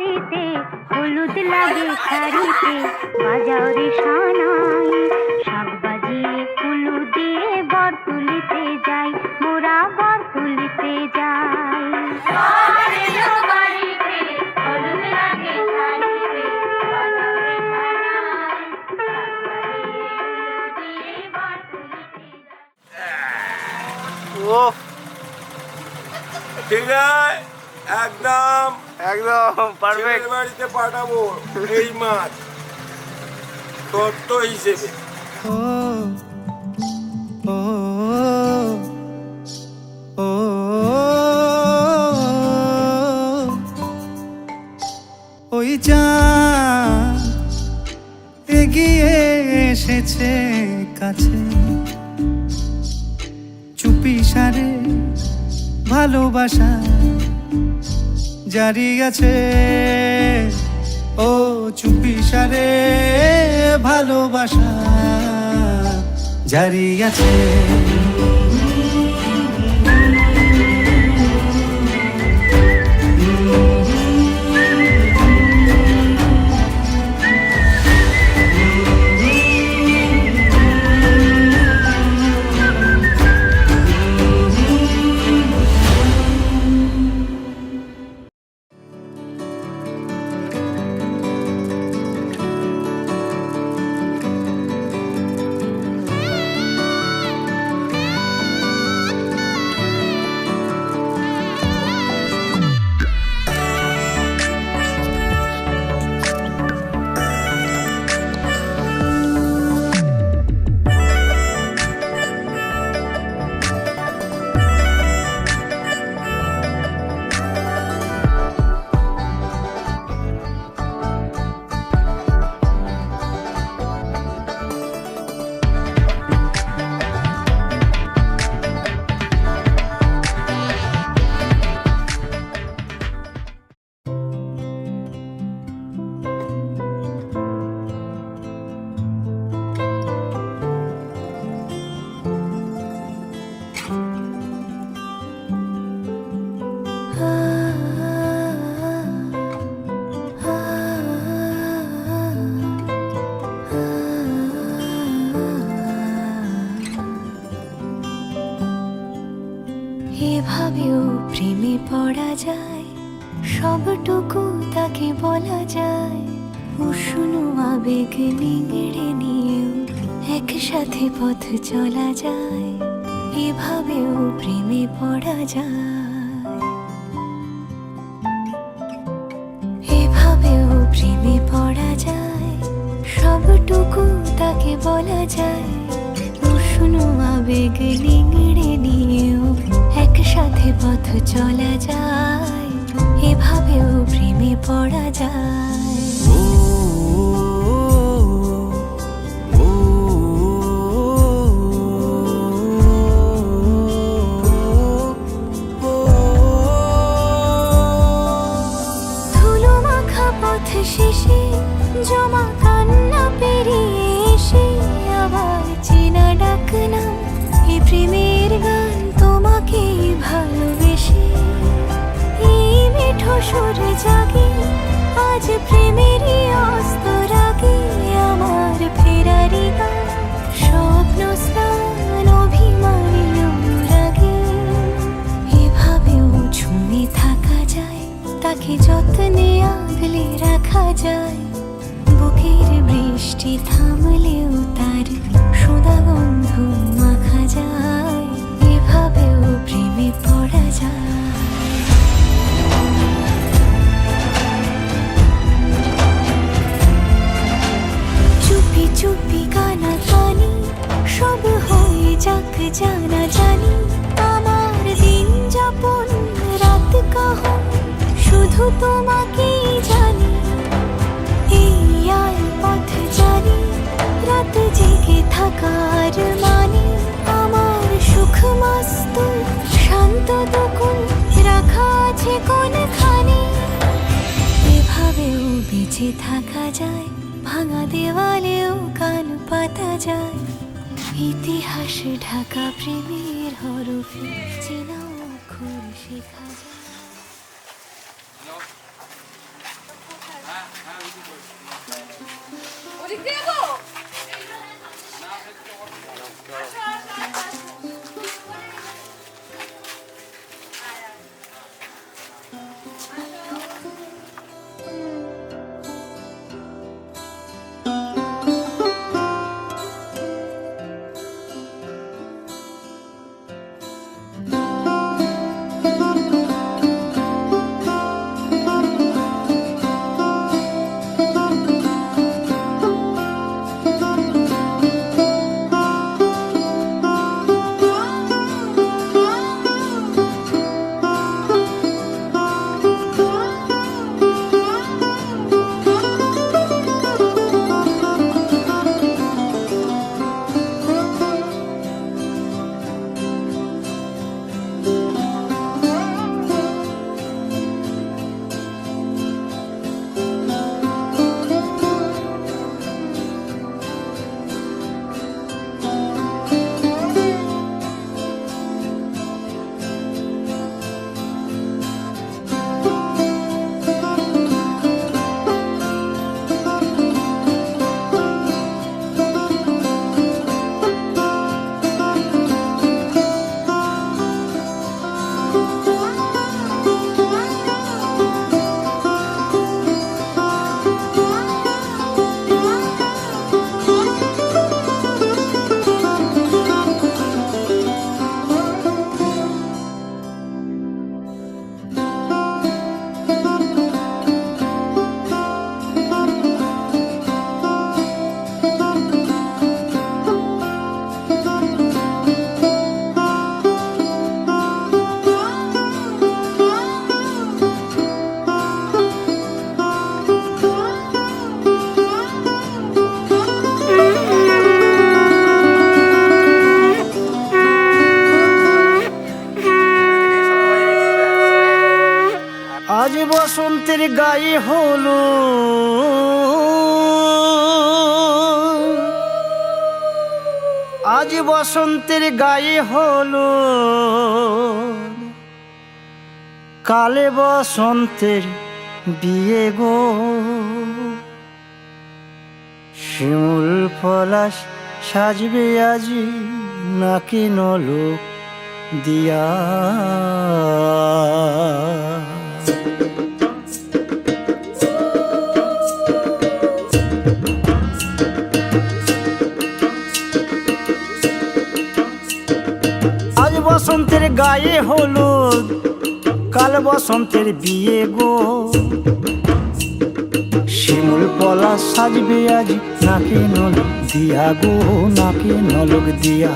বাড়িতে হলুদ লাগে শাড়িতে, বাজাও রে সানাই শাক বাজিয়ে কুলু দিয়ে বর তুলিতে যাই, মোরা বর তুলিতে যাই। ঠিক আছে, একদম একদম পারফেক্ট। বাড়িতে পাঠাবো এই মাছ তত্ত্ব হিসেবে। ওই চাঁদ এগিয়ে এসেছে কাছে, চুপি সারে ভালোবাসা জারি আছে। ও চুপি সারে ভালোবাসা জারি আছে। এভাবেও প্রেমে পড়া যায়, সবটুকু তাকে বলা যায়। উষ্ণ আবেগ নিংড়ে নিয়েও একসাথে পথ চলা যায়। এভাবেও প্রেমে পড়া যায়, এভাবেও প্রেমে পড়া যায়, সবটুকু তাকে বলা যায়। উষ্ণ আবেগ নিংড়ে নিয়েও একসাথে পথ চলা যায়। এভাবেও প্রেমে পড়া যায়। ধুলো মাখা পথ শেষে জমা কান্না পেরিয়ে এসে আবার চেনা ডাকনাম এই প্রেমের গান, তোমাকেই ভালোবেসে। এই মিঠো সুর জাগে আজ প্রেমেরই অস্তরাগে, আমার ফেরারি গান স্বপ্ন স্নান অভিমানী অনুরাগে। এভাবেও ঝুমে থাকা যায়, তাকে যত্নে আগলে রাখা যায়। বুকের বৃষ্টি থামলেও তার সোদা গন্ধ মাখা যায়। এভাবেও প্রেমে পড়া যায়। চুপি চুপি কানা কানি সব হয়ে যাক জানা জানি। আমার দিন যাপন রাত কাহন শুধু তোমাকেই জানি। এই আল পথ জানি রাত জেগে থাকার মানে। আমার সুখ মাস্তুর শান্ত দকুল রাখা আছে কোনখানে। এভাবেও বেঁচে থাকা যায়, ভাঙা দেওয়ালেও কান পাতা যায়। ইতিহাস ঢাকা প্রেমের হরফে চেনা অক্ষর শেখা যায়। বসন্তের গায়ে হলো আজ বসন্তের গায়ে হলো কালে বসন্তের বিয়ে গো শিমুল পলাশ সাজবে আজি নাকি নলোক দিয়া আজ বসন্তের গায়ে হলুদ কাল বসন্তের বিয়ে গো শিমুল পলাশ সাজবে আজ নাকে নলক দিয়া গো নাকে নলক দিয়া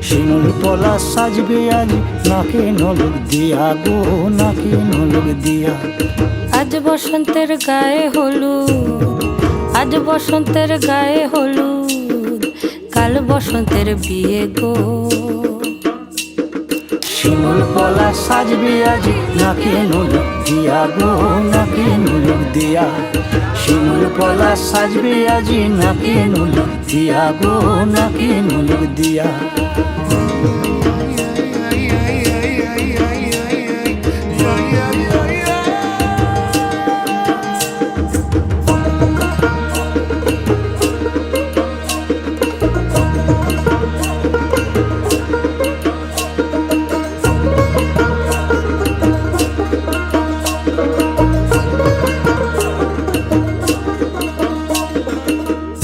শিমুল পলাশ সাজবে আজ নাকে নলক দিয়া গো নাকে নলক দিয়া আজ বসন্তের গায়ে হলুদ আজ বসন্তের গায়ে হলুদ কাল বসন্তের বিয়ে গো শিমুল পলাশ সাজবে আজ নাকে নলক দিয়া গো নাকে নলক দিয়া শিমুল পলাশ সাজবে আজ নাকে নলক দিয়া গো নাকে নলক দিয়া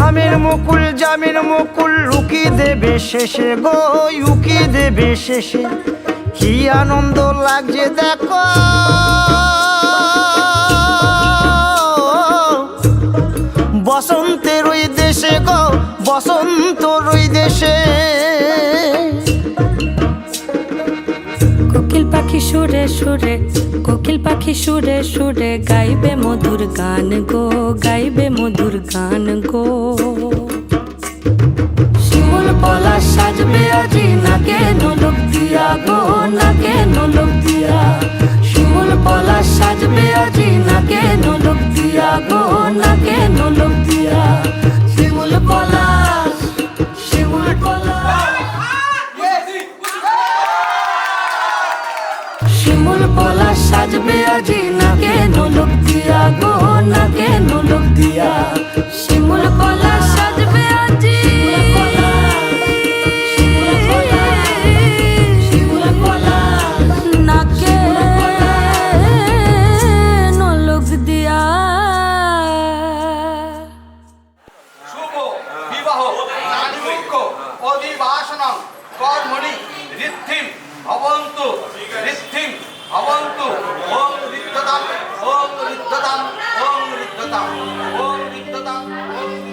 আমের মুকুল জামের মুকুল লুকি দেবে শেষে গো উকি দেবে শেষে কি আনন্দ লাগছে দেখো বসন্তের ওই দেশে গো বসন্তর ওই দেশে কোকিল পাখি সুরে সুরে কোকিল পাখি সুরে সুরে গাইবে মধুর গান গো গাইবে মধুর গান গো শিমুল পলাশ সাজবে আজি নাকে নলক দিয়া গো নাকে নলক দিয়া শিমুল পলাশ সাজবে আজি নাকে নলক দিয়া গো নাকে নলক দিয়া শিমুল পলাশ শিমুল পলাশ শিমুল পলাশ সাজবে আজি নাকে নলক দিয়া গো নাকে নলক দিয়া শিমুল পলাশ সাজবে আজি নাকে নলক দিয়া শুভ বিবাহ নানিমুখ্য অধিবাসনং কর্মণি ঋদ্ধিং ভবন্তু ঋদ্ধিং ভবন্তু ওম ঋদ্ধতাং ওম ঋদ্ধতাং ওম ঋদ্ধতাং ওম ঋদ্ধতাং ওম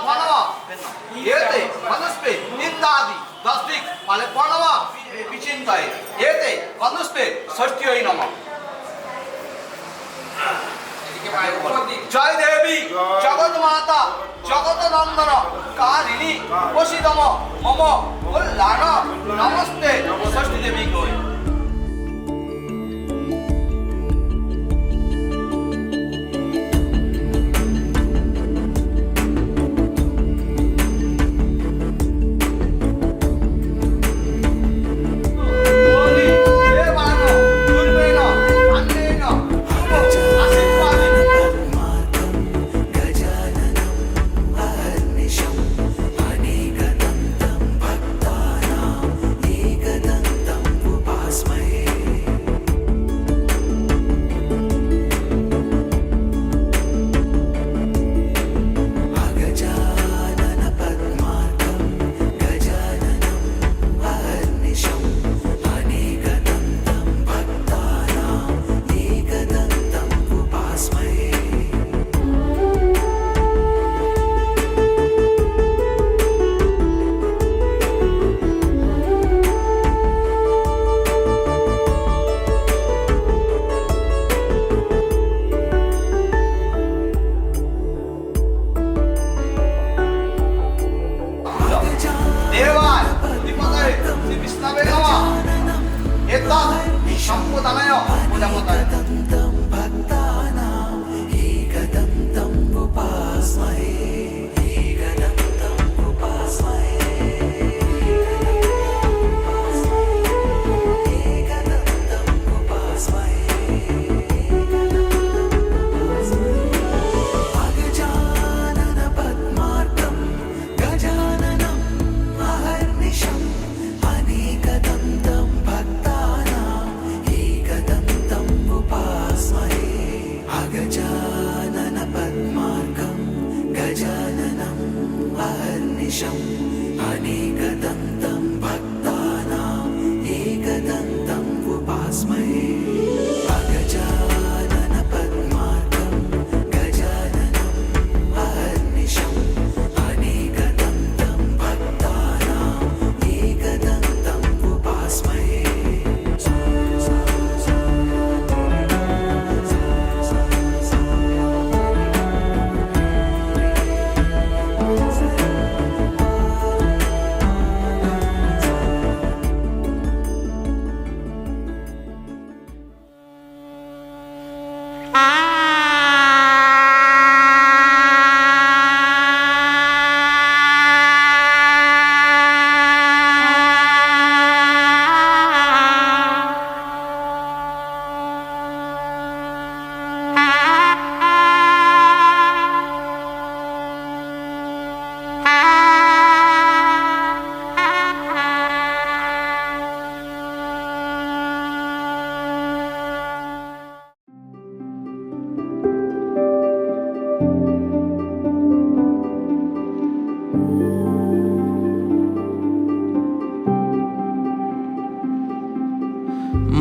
प्रणवा एते मनुष्पे इत्यादि 10 दिक माले प्रणवा विचिन्ताय एते मनुष्पे षष्ठ्यै नमः। जय देवी जगत माता जगत नंदन कारिणी वशिदम मम कल्याण नमस्ते षष्ठी देवी को।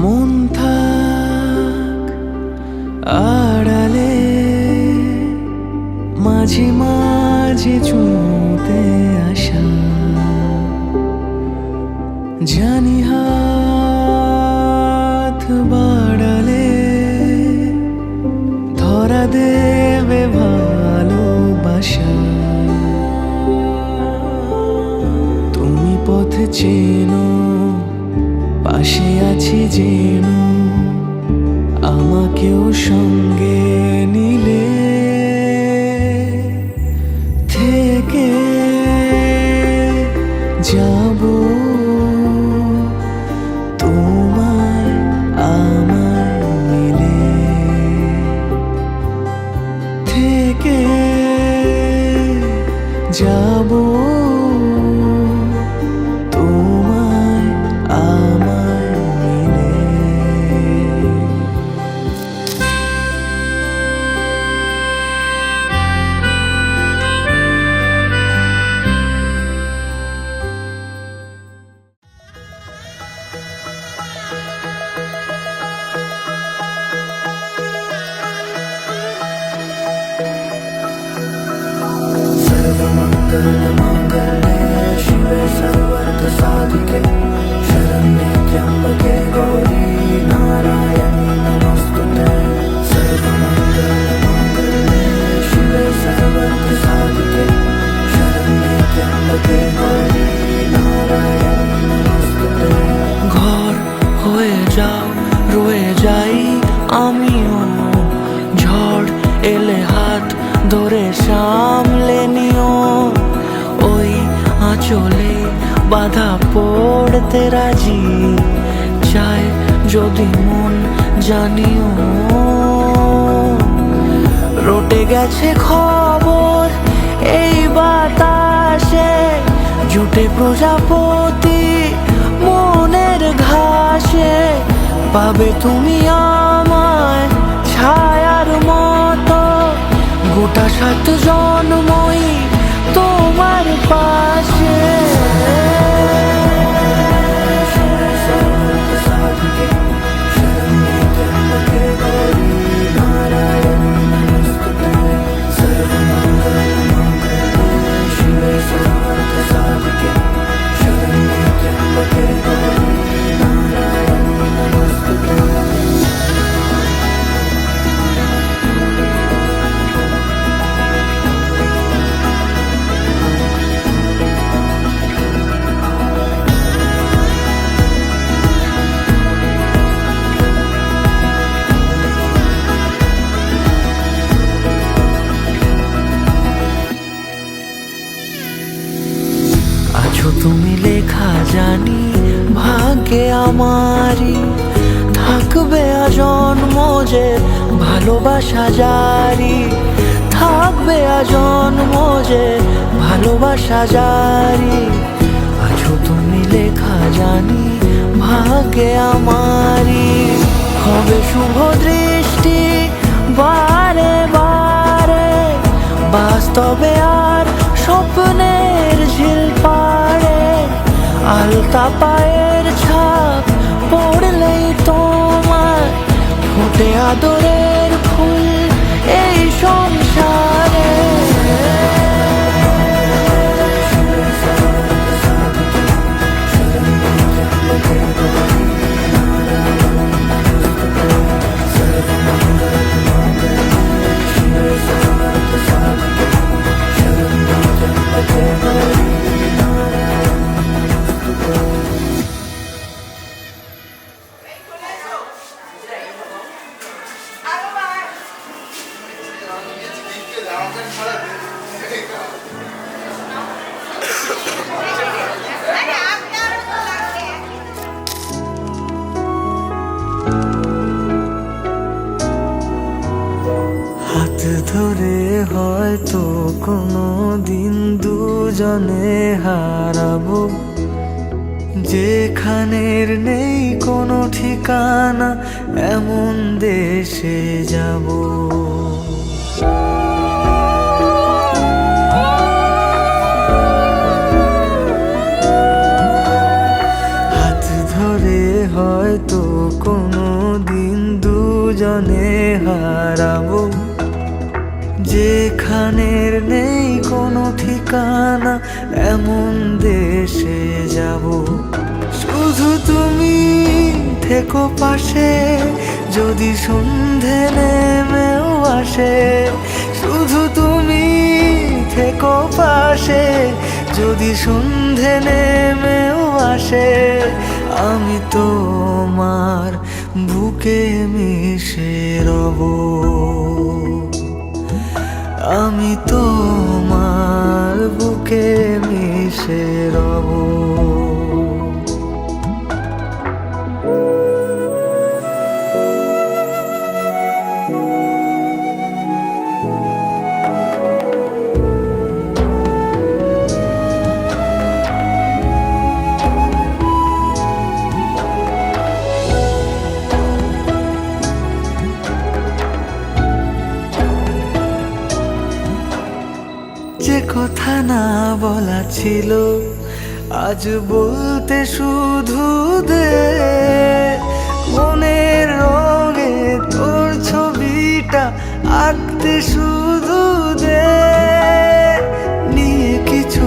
মন থাক আড়ালে মাঝে মাঝে ছুঁতে আসা জানি হাত বাড়ালে ধরা দেবে ভালোবাসা তুমি পথ চেনো পাশে আছি যেন আমাকেও সঙ্গে নিলে থেকে যাব তোমায় আমার মিলে থেকে যাব তোমায় আমার মিলে सर्वमङ्गलमाङ्गल्ये शिवे सर्वार्थसाधिके शरण्ये त्र्यम्बके गौरी नारायणी नमोस्तुते सर्वमङ्गलमाङ्गल्ये शिवे सर्वार्थसाधिके शरण्ये त्र्यम्बके गौरी नारायणी नमोस्तुते ঘর হয়ে যাও রয়ে যাই আমিও ঝড় এলে হাত ধরে সামলে নিও ওই আঁচলে বাধা পড়তে রাজি চায় যদি মন জানিও রটে গেছে খবর এই বাতাসে জুটে প্রজাপতি মনের ঘাসে পাবে তুমি আমায় ছায়ার মতো গোটা 7 জন্মই তোমার পাশে আছো তুমি লেখা জানি ভাগ্যে আমারই থাকবে আজন্ম যে ভালোবাসা জারি থাকবে আজন্ম যে ভালোবাসা জারি আছো তুমি লেখা জানি ভাগ্যে আমারই হবে শুভ দৃষ্টি বারে বারে বাস্তবে আর স্বপ্নের ঝিল পাড়ে আলতা পায়ের ছাপ পড়লেই তোমার ফোটে আদরের ফুল এই সংসারে হাত ধরে হয়তো কোনো দিন দুজনে হারাবো যেখানের নেই কোনো ঠিকানা এমন দেশে যাব হাত ধরে হয়তো কোনো দিন দুজনে হারাবো যেখানের নেই কোনো ঠিকানা এমন দেশে যাব শুধু তুমি থেকো পাশে যদি সন্ধে নেমেও আসে শুধু তুমি থেকো পাশে যদি সন্ধে নেমেও আসে আমি তোমার বুকে মিশে রব আমি তোমার বুকে মিশে রব যে কথা না বলা ছিল আজ বলতে শুধু দে মনের রঙে তোর ছবিটা আঁকতে শুধু দে নিয়ে কিছু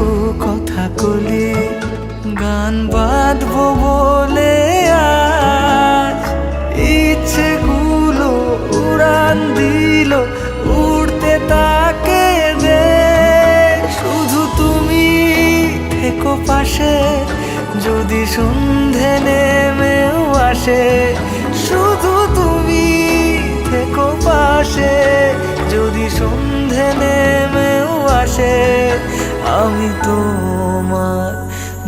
পাশে, যদি সন্ধে নেমেও আসে, শুধু তুমি থেকো পাশে। যদি সন্ধে নেমেও আসে, আমি তোমার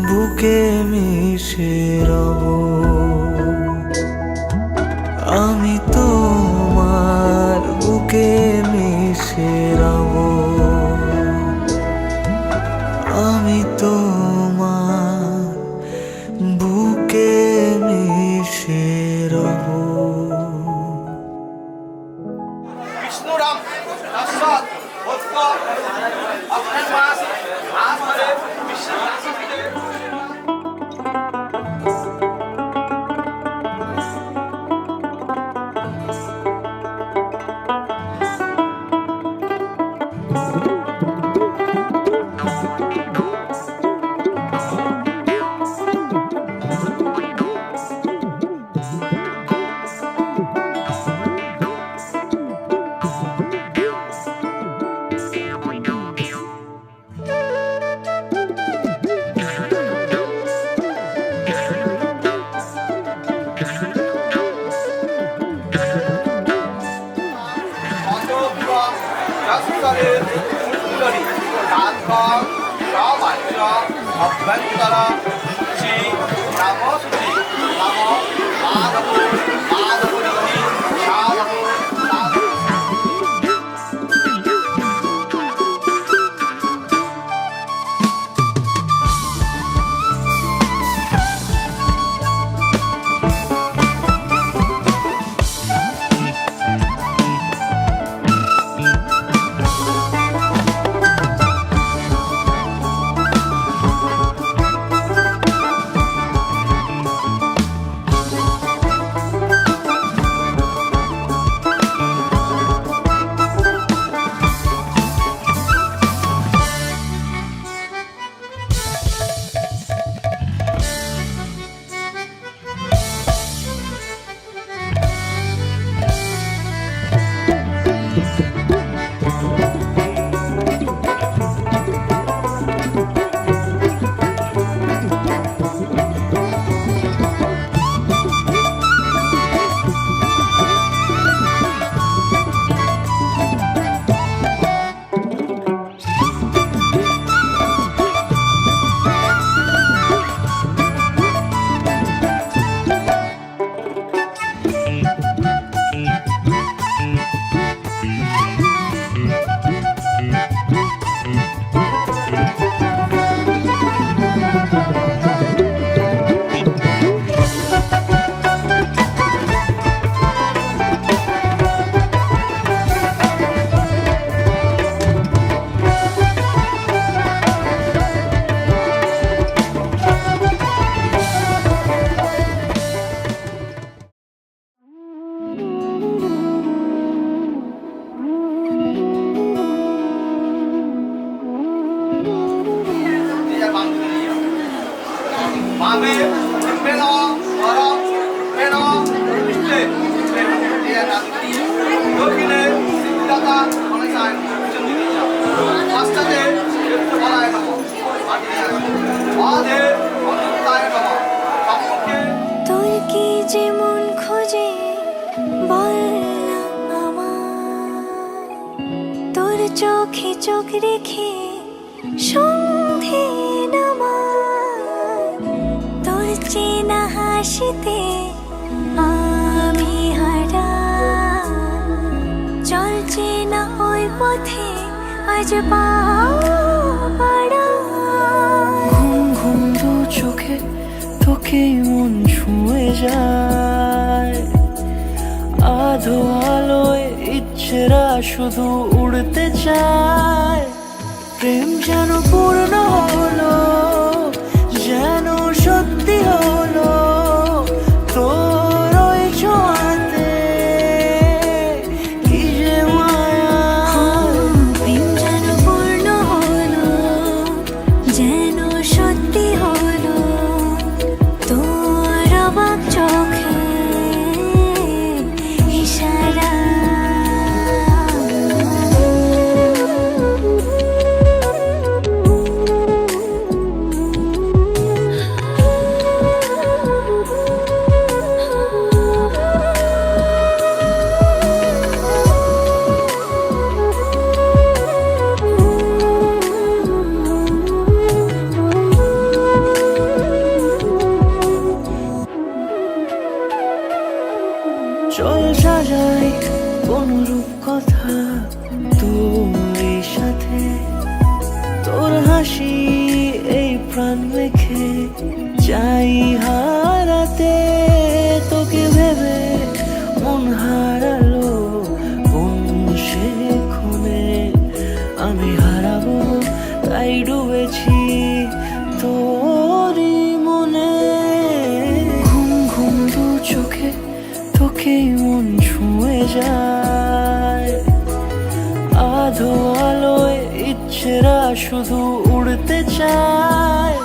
বুকে মিশে রব। আমি তোমার বুকে মিশে রব। আমি তোমার বুকে মিশে রব। বিষ্ণুরাম তৎসৎ ভক্ত অক্ষয় মাস আজ ধরে বিশ্বনাথে অভ্যন্তর শ্রী রামসূচি রাম মাধব মাধবী সাধব তোর কি যে মন খোঁজে বল না আমায়, তোর চোখে চোখ রেখে সন্ধে নামায়, তোর চেনা হাসিতে আমি হারা, চল চেনা ওই পথে আজ পাড়া। ঘুম ঘুম দু চোখে তোকে মন ছুঁয়ে যায়, আধো আলোয় ইচ্ছেরা শুধু উড়তে চায়। প্রেম যেন পূর্ণ হলো, যেন সত্যি হলো, তোর ওই ছোঁয়াতে কি যে মায়া। প্রেম যেন পূর্ণ হলো, যেন সত্যি হলো, তোর অবাক চোখে ইশারা। সাজাই কোন রূপ কথা তোর সাথে, তোর হাসি এই প্রাণ রেখে চাই হারাতে, তোকে ভেবে মন হারালো কোন সে ক্ষণে, আমি হারাবো তাই ডুবেছি তোরই মনে। ঘুম ঘুম দু চোখে তোকেই মন ছুঁয়ে যায়, আধো আলোয় ইচ্ছেরা শুধু উড়তে চায়।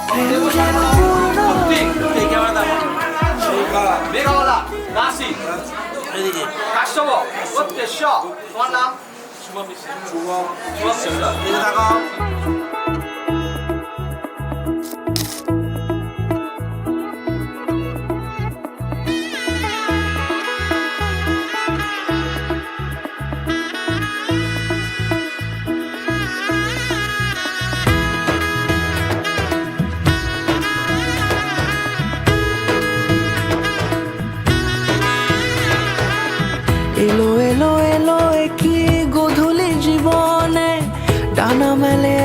প্রেম যেন পূর্ণ মেঘাওয়ালা রাশি কাশ্যপ প্রত্যেশ। তোমার নাম? শুভম মিশ্র। এলো এলো এলো কি গোধূলি জীবনে, ডানা মেলে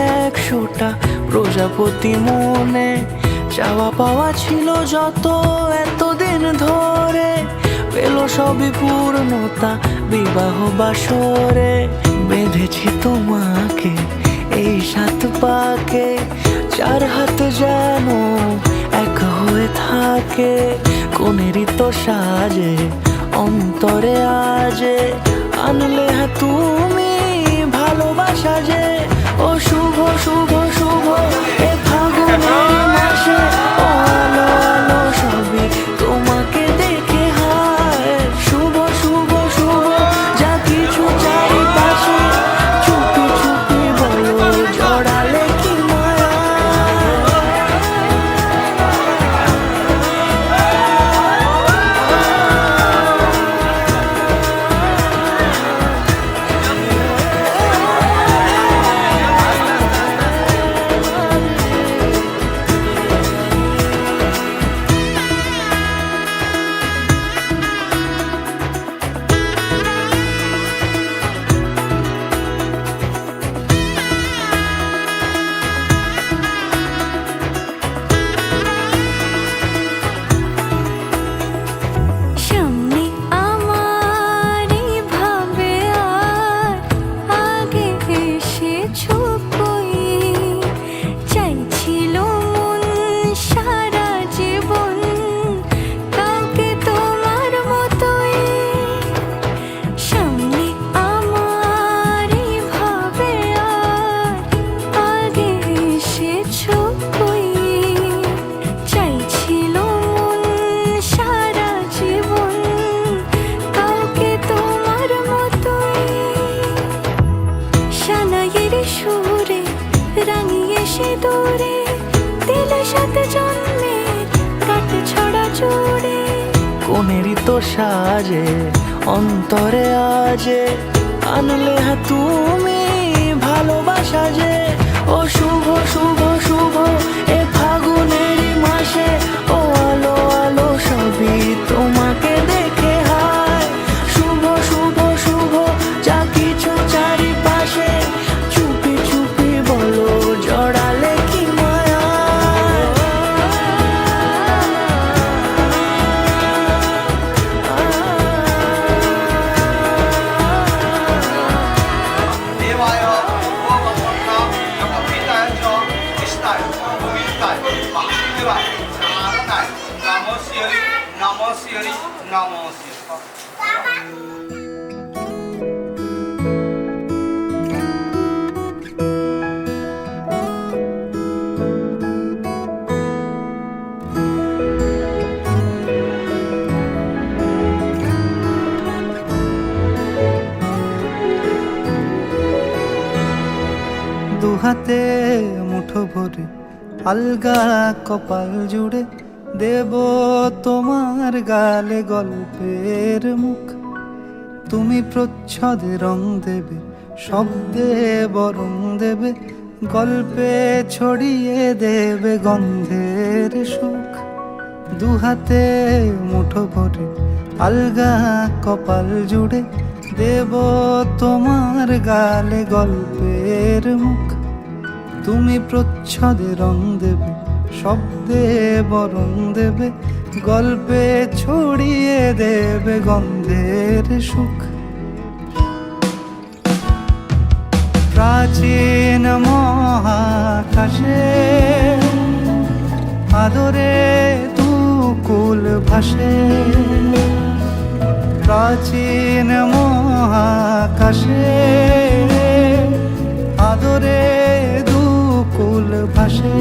100টা প্রজাপতি মনে, চাওয়া পাওয়া ছিল যত এতদিন ধরে, পেল সবই পূর্ণতা বিবাহ বাসরে। বেঁধেছি তোমাকে এই 7 পাকে, 4 হাত যেন এক হয়ে থাকে, কোনেরই তো সাজে অন্তরে আজে, আনলে তুমি ভালোবাসা যে। ও শুভ শুভ শুভ এ ফাগুনের মাসে, ও আলো আলো সবই তোমাকে দেখে হায়। শুভ শুভ শুভ যা কিছু চারিপাশে, চুপি চুপি বলো জড়ালে কি মায়া। সামনে আমার ভাবে আর আগে এসেছো কই, চাইছিল মন সারা জীবন কাউকে তোমার মতোই। সামনে আমার ভাবে আর আগে এসেছো কই, চাইছিল মন সারা জীবন কাউকে তোমার মতোই। শালাইয়ের সুরে রাঙিয়ে সে দূরে দিলে 7 জন্মের কাট ছড়া জোড়ে। কোনেরই তো সাজে অন্তরে আজে, আনলে তুমি ভালোবাসা যে। ও শুভ শুভ শুভ এ ফাগুনেরই মাসে, ও আলো আলো সবই তোমাকে দেখে হায়। শুভ শুভ শুভ যা কিছু চারিপাশে, চুপি চুপি বলো জড়ালে কি মায়া। देवाय भगवन्तां अभिताय च कृष्णाय गोविन्दाय वासुदेवाय नारायणाय नमः शिवाय नमः शिवाय नमः शिवाय। দুহাতে মুঠো ভরে আলগা কপাল জুড়ে দেব তোমার গালে গল্পের মুখ। তুমি প্রচ্ছদে রং দেবে, শব্দে বরং দেবে, গল্পে ছড়িয়ে দেবে গন্ধের সুখ। দুহাতে মুঠো ভরে আলগা কপাল জুড়ে দেব তোমার গালে গল্পের মুখ। তুমি প্রচ্ছদে রং দেবে, শব্দে বরং দেবে, গল্পে ছড়িয়ে দেবে গন্ধের সুখ। প্রাচীন মহাকাশে আদরে দুকুল ভাসে, প্রাচীন মহাকাশে আদরে দুকুল ভাসে।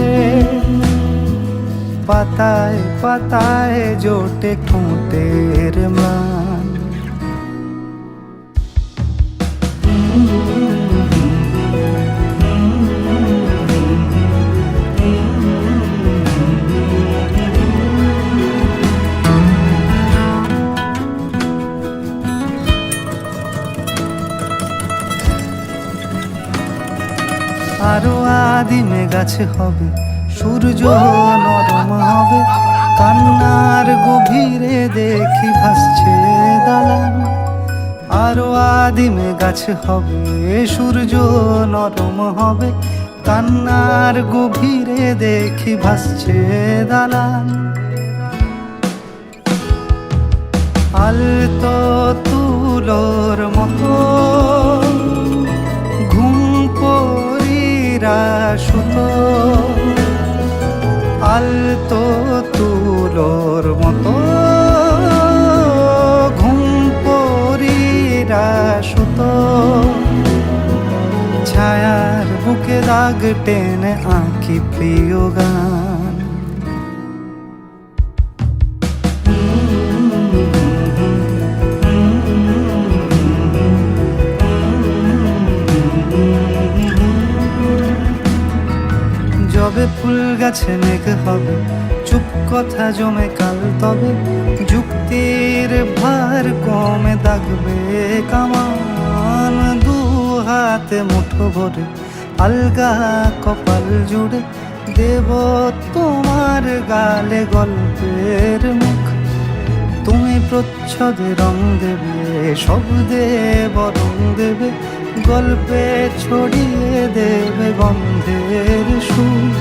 পাতায় পাতায় জোটে ঠোঁটের ম্লান। আরো আদিমে গাছে হবে, সূর্য নরম হবে, কান্নার গভীরে দেখি ভাসছে দালান। আরো আদিমে গাছে হবে, সূর্য নরম হবে, কান্নার গভীরে দেখি ভাসছে দালান। আলতো তুলোর মতো ঘুম পরীরা সুতো, আলতো তুলোর মতো ঘুম পরীরা সুতো। ছায়ার বুকে দাগ টেনে আঁকি প্রিয় গান। যবে ফুল গাছে মেঘ হবে, চুপ কথা জমে কাল তবে, যুক্তির ভার কমে দাগবে কামান। দু হাতে মুঠো ভরে আলগা কপাল জুড়ে দেব তোমার গালে গল্পের মুখ। তুমি প্রচ্ছদে রং দেবে, শব্দে বরং দেবে, গল্পে ছড়িয়ে দেবে গন্ধের সুখ।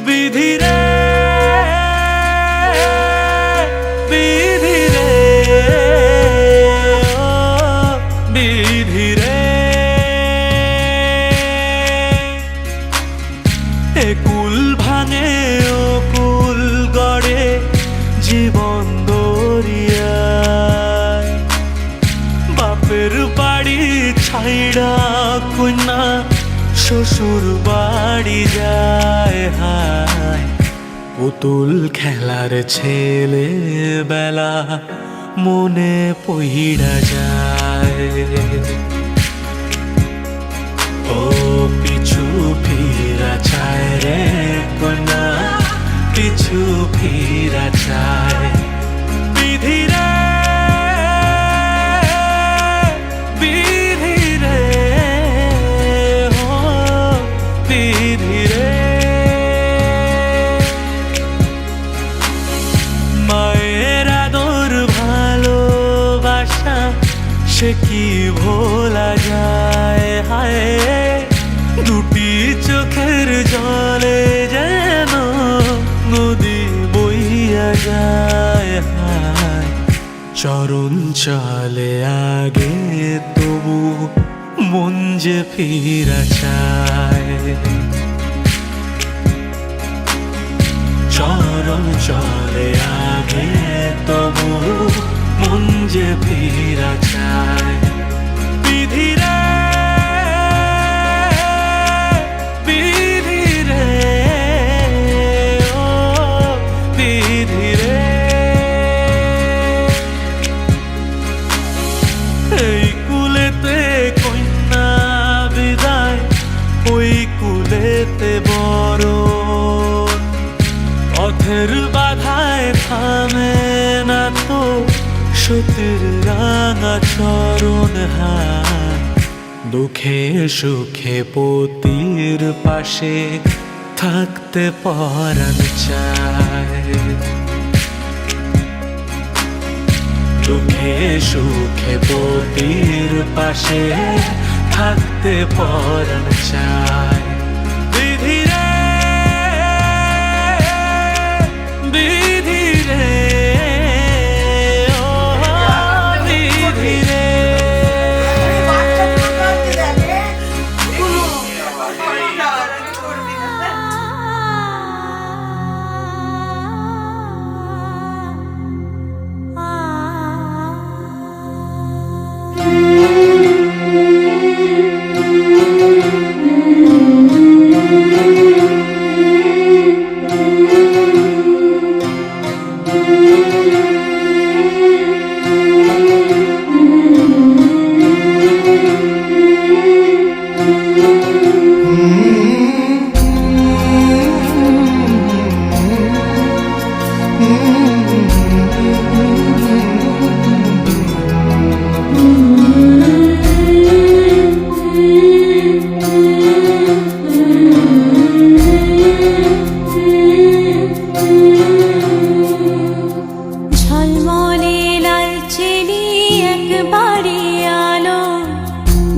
বিধিরে বিধিরে ও বিধিরে, এ কুল ভাঙে ও কুল গড়ে জীবন দরিয়ায়। বাপের বাড়ি ছাইড়া কন্যা শ্বশুর বাড়ি যায় হায়। পুতুল খেলার ছেলে বেলা মনে পইড়া যায়। ও পিছু ফিরা চায় রে কন্যা, পিছু ফিরা চায়। বিধিরে বিধিরে ও বিধিরে, মায়ের আদর ভালোবাসা সে কি ভোল চরণ চলে আগে তবু মন যে ফিরা চায়, চরণ চলে আগে তবু মন যে ফিরা চায়। বিধিরে বিধিরে ও বিধিরে, এই কুলেতে কন্যা বিদায়, ওই কুলেতে বড় পথের বাধায় থামে না তো সতীর রাঙা চরণ হাত। দুঃখে সুখে পতির পাশে থাকতে পরাণ চায়, দুঃখে সুখে পতির পাশে থাকতে পরাণ চায়। বিধিরে বিধিরে ও বিধিরে, ঝলমলে লালচেলি একবারে আলো,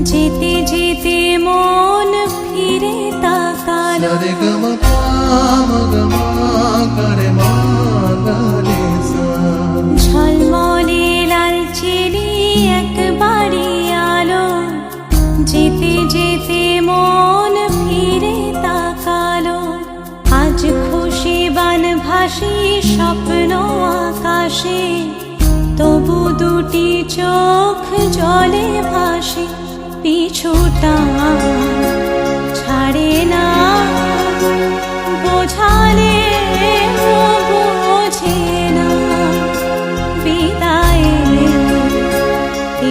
যেতে যেতে মন ফিরে তাকালো। ঝলমলে লালচেলি একবারে আলো, যেতে যেতে মন ফিরে তাকালো। আজ খুশি বান ভাসি স্বপ্ন আকাশে, তবু দুটি চোখ জলে ভাসে। পিছুটা ছাড়ে না, বোঝালে বোঝে না। বিদায়ের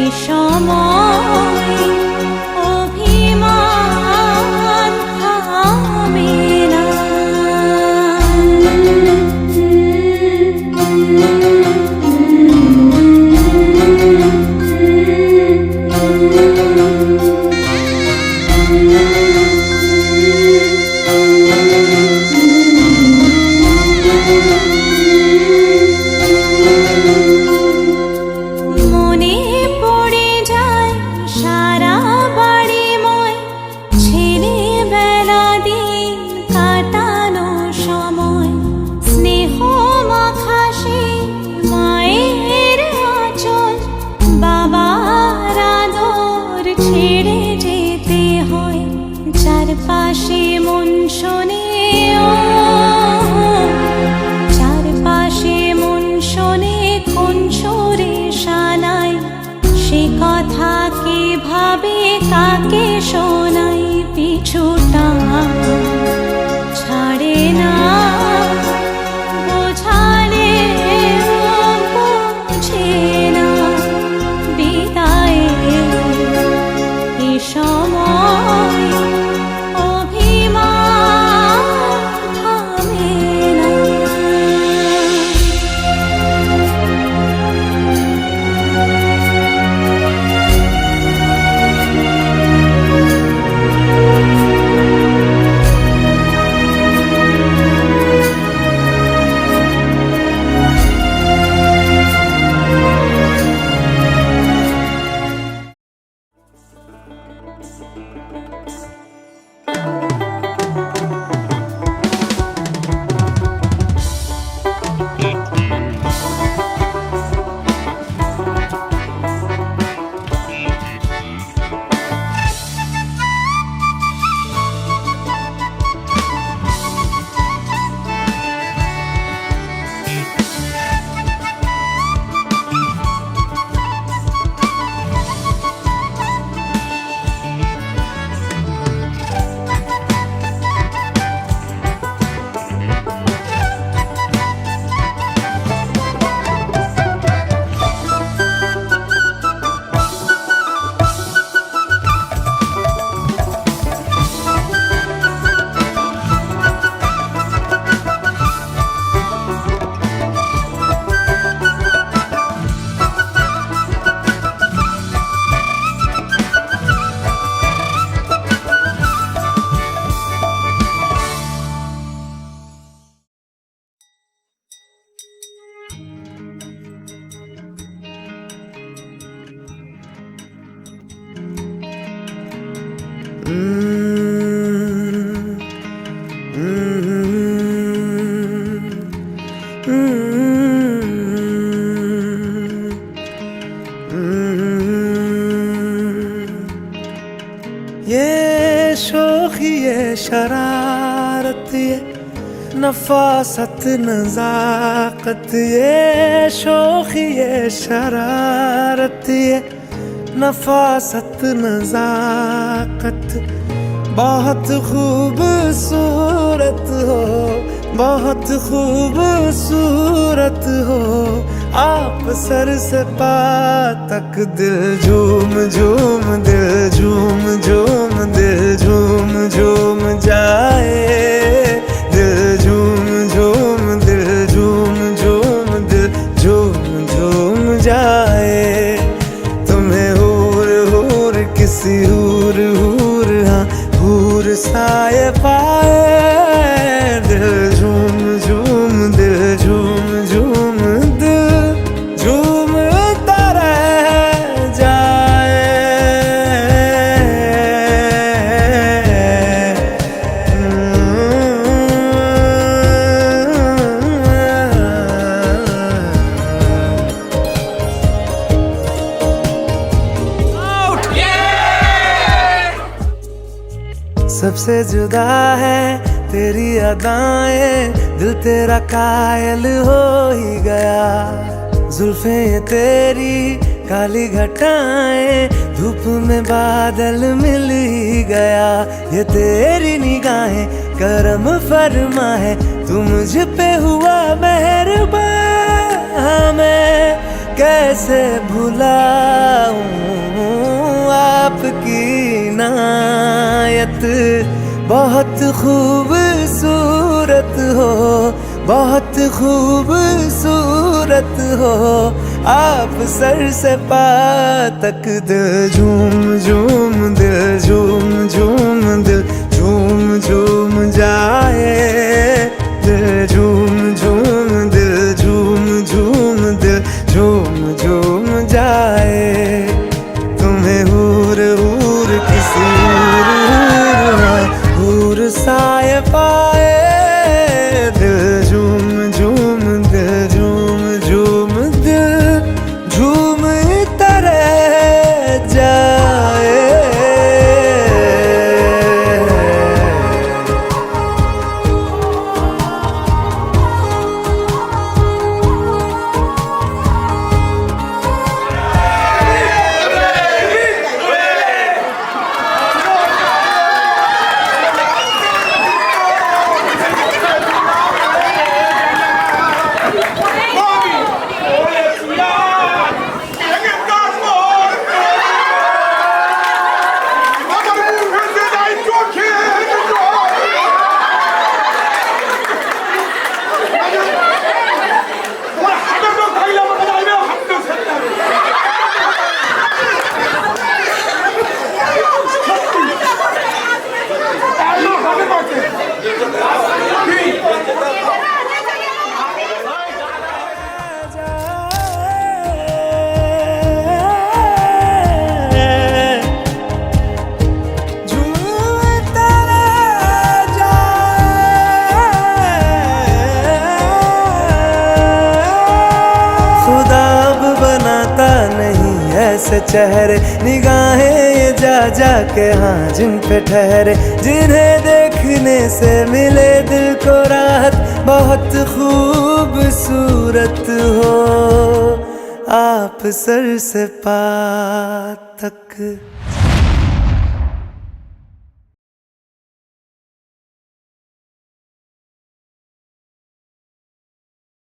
এ সময় অভিমান থামে না। মনে পড়ে যায় সারা বাড়িময়, ছেলেবেলা দিন কাটানো সময়। স্নেহ মাখাসে মায়ের আঁচল, বাবার আদর ছেড়ে যেতে হয়। চারপাশে মন শোনে ও, চারপাশে মন শোনে কোন সুরে শানায়। সে কথা কে ভাবে কাকে শোনাই। পিছুটা ছাড়ে না, বোঝালে বোঝে না। বিদায়ের এ সময় অভিমান থামে না। ये शोखी ये शरारत ये नफासत नजाकत ये शोखी ये शरारत ये नफासत नजाकत बहुत खूबसूरत हो बहुत खूबसूरत हो आप सर से पा तक दिल झूम झूम दिल झूम झूम दिल झूम झूम जाए दिल झूम झूम दिल झूम झूम दिल झूम झूम जाए तुम्हें हूर हूर किसी हूर हूर हाँ हूर साए पाए दिल झूम झूम दिल झूम झूम दिल झूमता रह जाए सबसे जुदा है तेरी अदाएं दिल तेरा कायल हो ही गया जुल्फे ये तेरी काली घटाएं धूप में बादल मिल ही गया ये तेरी निगाहें करम फरमा है तू मुझ पे हुआ मेहरबान मैं कैसे भुलाऊं आपकी इनायत बहुत खूबसूरत हो बहुत खूबसूरत हो आप सर से पा तक दिल झूम झूम दिल झूम झूम दिल झूम झूम जाए दिल झूम झूम दिल झूम झूम दिल झूम झूम जाए तुम्हें हूर हूर किसी हूर साए पाए दिल झूम झूम दिल झूम झूम दिल झूम तरह जाए ऐसे चेहरे निगाहें ये जा जा के हाँ जिन पे ठहरे जिन्हें देखने से मिले दिल को राहत बहुत खूबसूरत हो आप सर से पा तक